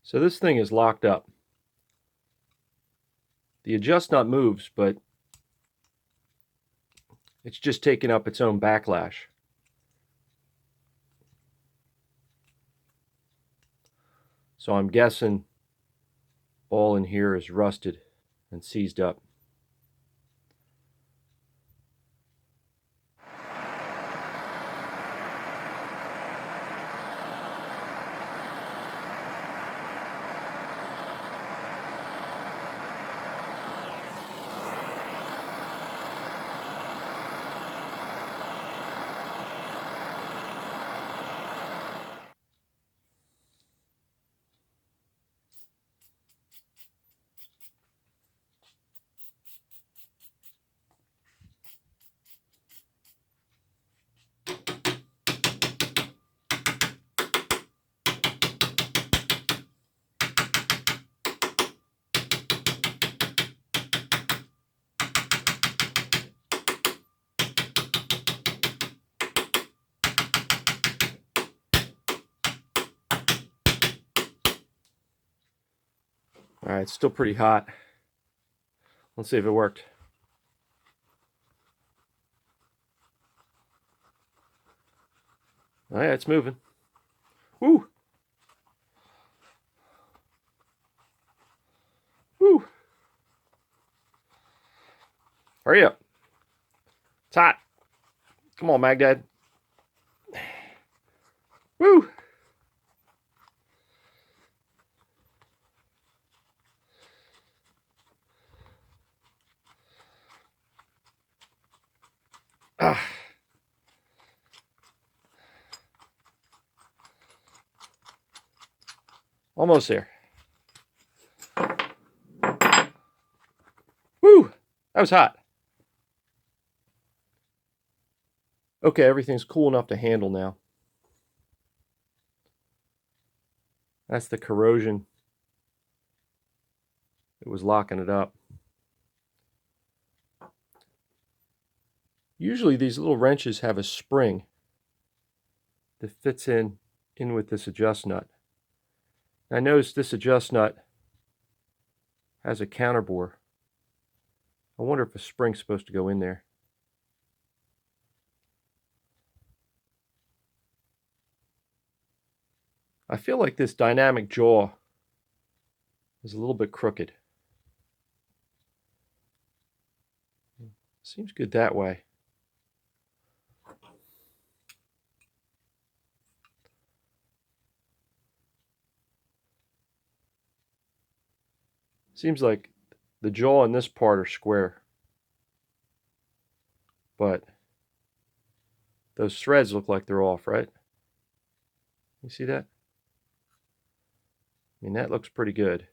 So this thing is locked up. The adjust nut moves, but it's just taking up its own backlash. So I'm guessing all in here is rusted and seized up. All right, it's still pretty hot. Let's see if it worked. Oh yeah, it's moving. Woo! Woo! Hurry up. It's hot. Come on, Magdad. Woo! Ah. Almost there. Woo! That was hot. Okay, everything's cool enough to handle now. That's the corrosion. It was locking it up. Usually these little wrenches have a spring that fits in with this adjust nut. I noticed this adjust nut has a counterbore. I wonder if a spring's supposed to go in there. I feel like this dynamic jaw is a little bit crooked. Seems good that way. Seems like the jaw and this part are square, but those threads look like they're off, right? You see that? I mean, that looks pretty good,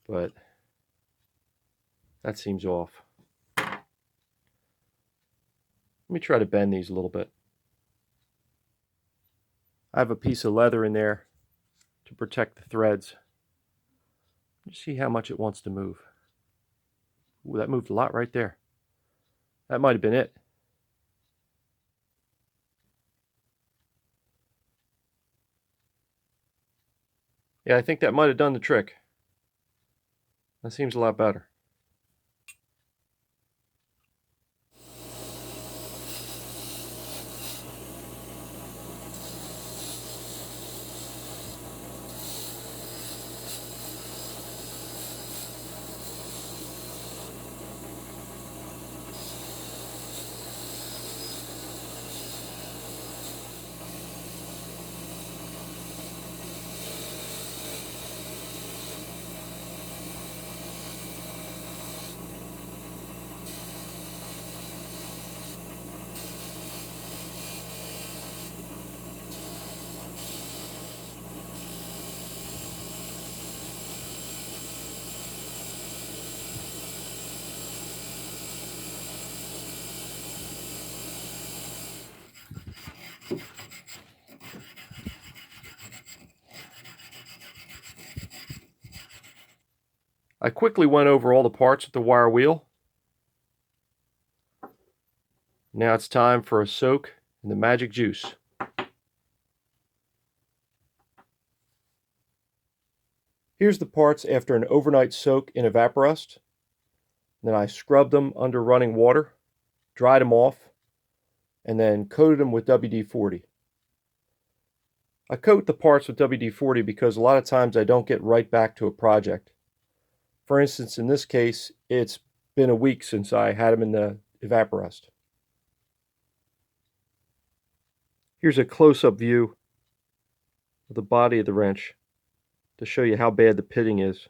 but that seems off. Let me try to bend these a little bit. I have a piece of leather in there to protect the threads. Let's see how much it wants to move. Ooh, that moved a lot right there. That might have been it. Yeah, I think that might have done the trick. That seems a lot better. I quickly went over all the parts with the wire wheel. Now it's time for a soak in the magic juice. Here's the parts after an overnight soak in Evaporust. Then I scrubbed them under running water, dried them off, and then coated them with WD-40. I coat the parts with WD-40 because a lot of times I don't get right back to a project. For instance, in this case, it's been a week since I had them in the Evaporust. Here's a close-up view of the body of the wrench to show you how bad the pitting is.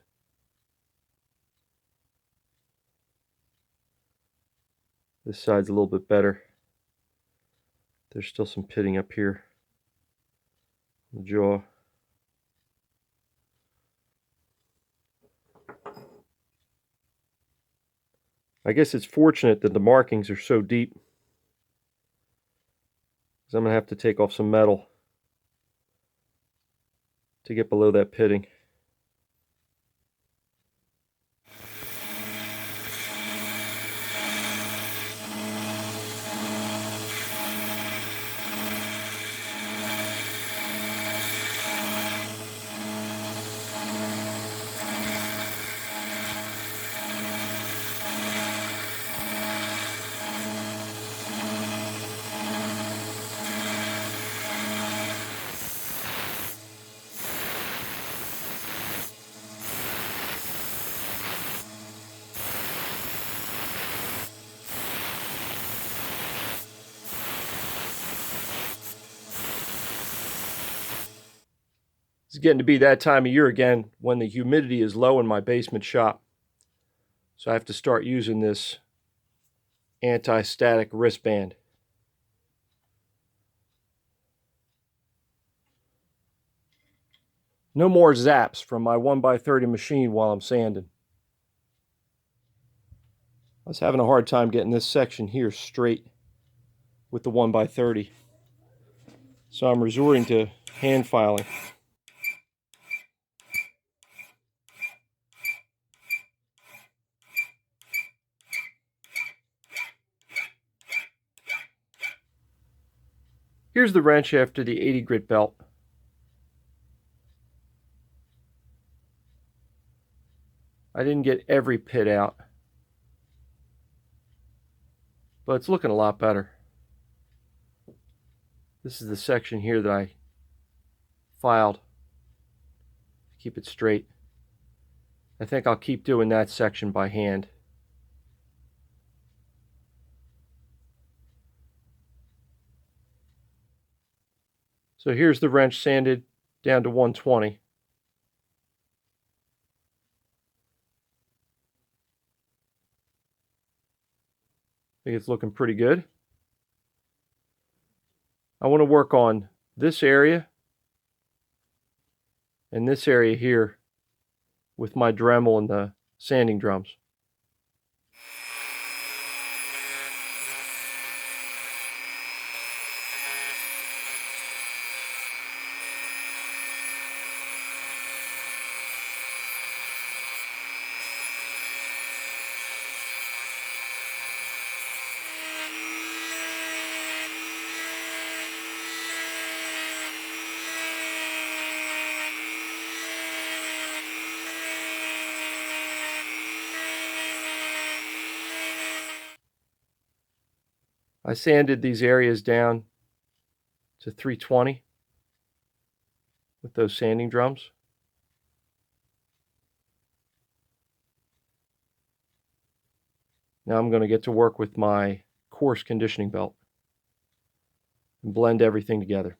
This side's a little bit better. There's still some pitting up here in the jaw. I guess it's fortunate that the markings are so deep, because I'm going to have to take off some metal to get below that pitting. It's getting to be that time of year again when the humidity is low in my basement shop. So I have to start using this anti-static wristband. No more zaps from my 1x30 machine while I'm sanding. I was having a hard time getting this section here straight with the 1x30. So I'm resorting to hand filing. Here's the wrench after the 80 grit belt. I didn't get every pit out, but it's looking a lot better. This is the section here that I filed to keep it straight. I think I'll keep doing that section by hand. So here's the wrench sanded down to 120. I think it's looking pretty good. I want to work on this area and this area here with my Dremel and the sanding drums. I sanded these areas down to 320 with those sanding drums. Now I'm going to get to work with my coarse conditioning belt and blend everything together.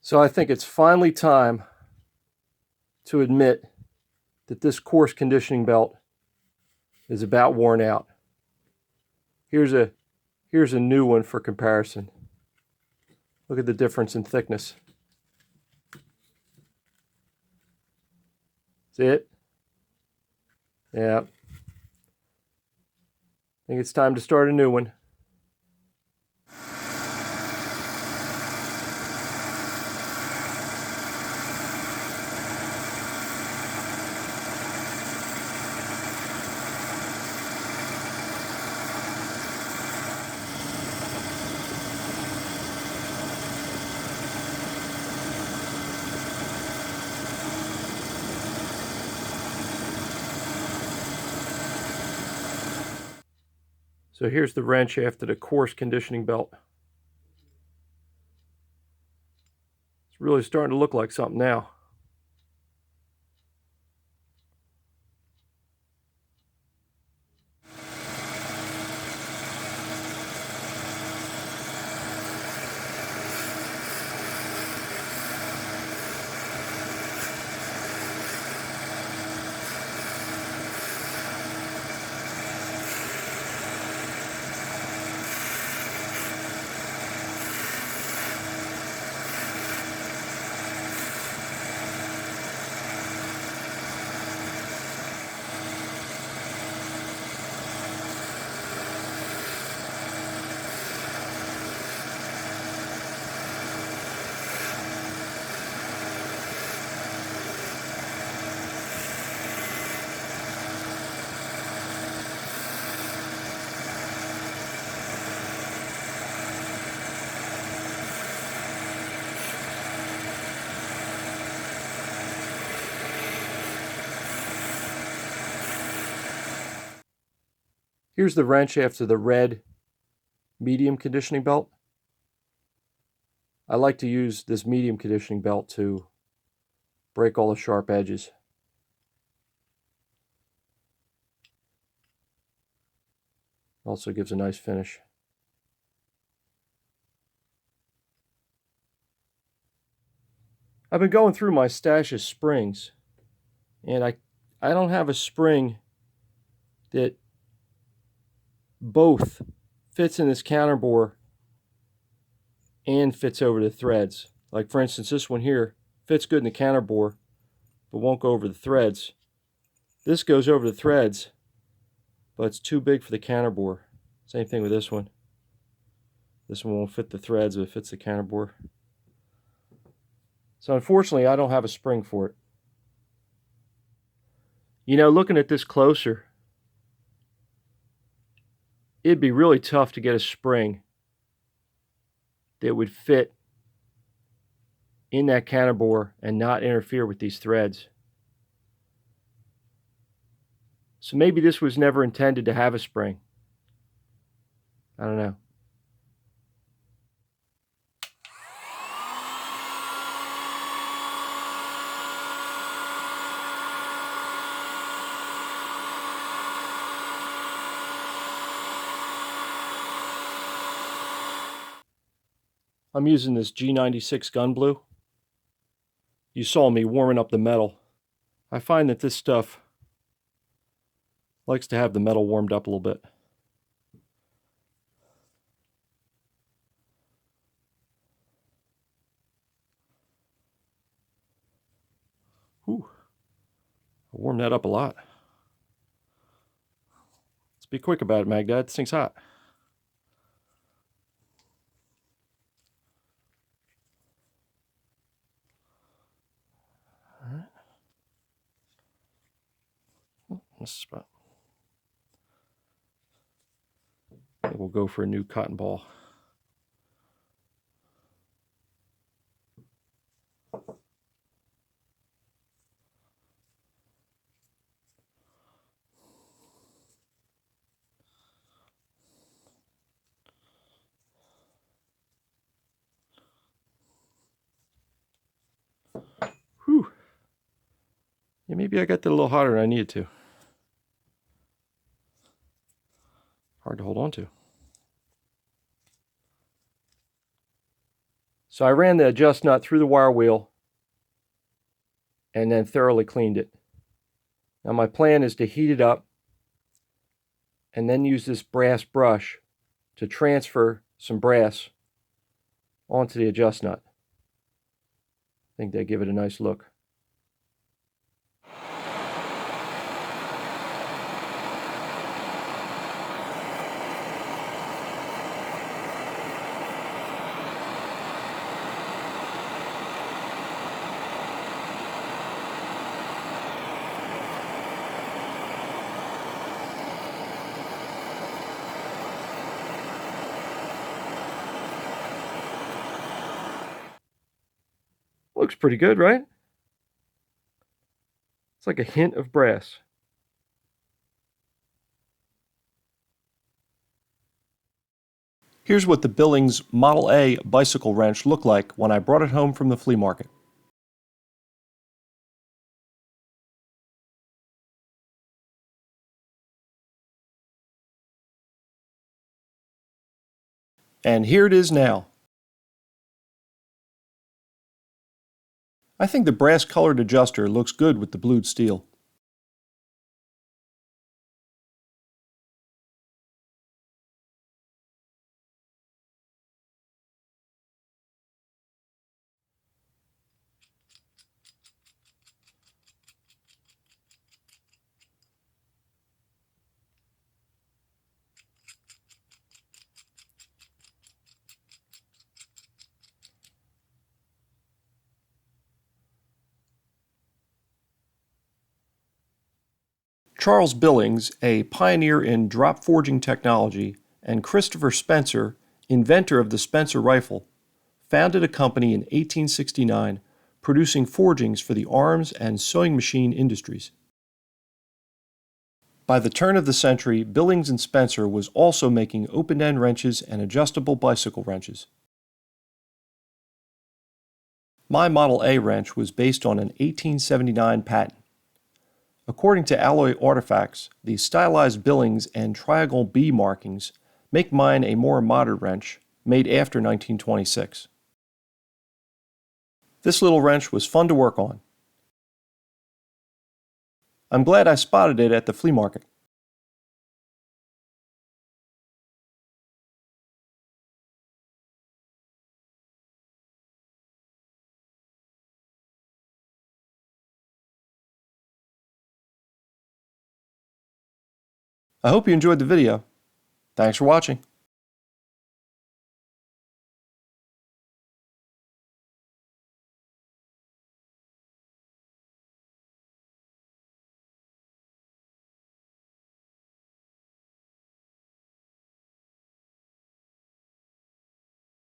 So I think it's finally time to admit that this coarse conditioning belt is about worn out. Here's a new one for comparison. Look at the difference in thickness. See it? Yeah. think it's time to start a new one. So here's the wrench after the coarse conditioning belt. It's really starting to look like something now. Here's the wrench after the red medium conditioning belt. I like to use this medium conditioning belt to break all the sharp edges. Also gives a nice finish. I've been going through my stash of springs, and I don't have a spring that both fits in this counterbore and fits over the threads. Like for instance, this one here fits good in the counterbore, but won't go over the threads. This goes over the threads, but it's too big for the counterbore. Same thing with this one. This one won't fit the threads, but it fits the counterbore. So unfortunately, I don't have a spring for it. You know, looking at this closer, it'd be really tough to get a spring that would fit in that counterbore and not interfere with these threads. So maybe this was never intended to have a spring. I don't know. I'm using this G96 gun blue. You saw me warming up the metal. I find that this stuff likes to have the metal warmed up a little bit. Whew. I warmed that up a lot. Let's be quick about it, Magdad. This thing's hot. All right. This spot. We'll go for a new cotton ball. Whew. Yeah, maybe I got that a little hotter than I needed to. Hard to hold on to. So I ran the adjust nut through the wire wheel and then thoroughly cleaned it. Now my plan is to heat it up and then use this brass brush to transfer some brass onto the adjust nut. I think they give it a nice look. Looks pretty good, right? It's like a hint of brass. Here's what the Billings Model A bicycle wrench looked like when I brought it home from the flea market. And here it is now. I think the brass-colored adjuster looks good with the blued steel. Charles Billings, a pioneer in drop forging technology, and Christopher Spencer, inventor of the Spencer rifle, founded a company in 1869 producing forgings for the arms and sewing machine industries. By the turn of the century, Billings and Spencer was also making open-end wrenches and adjustable bicycle wrenches. My Model A wrench was based on an 1879 patent. According to Alloy Artifacts, the stylized Billings and Triangle B markings make mine a more modern wrench, made after 1926. This little wrench was fun to work on. I'm glad I spotted it at the flea market. I hope you enjoyed the video. Thanks for watching.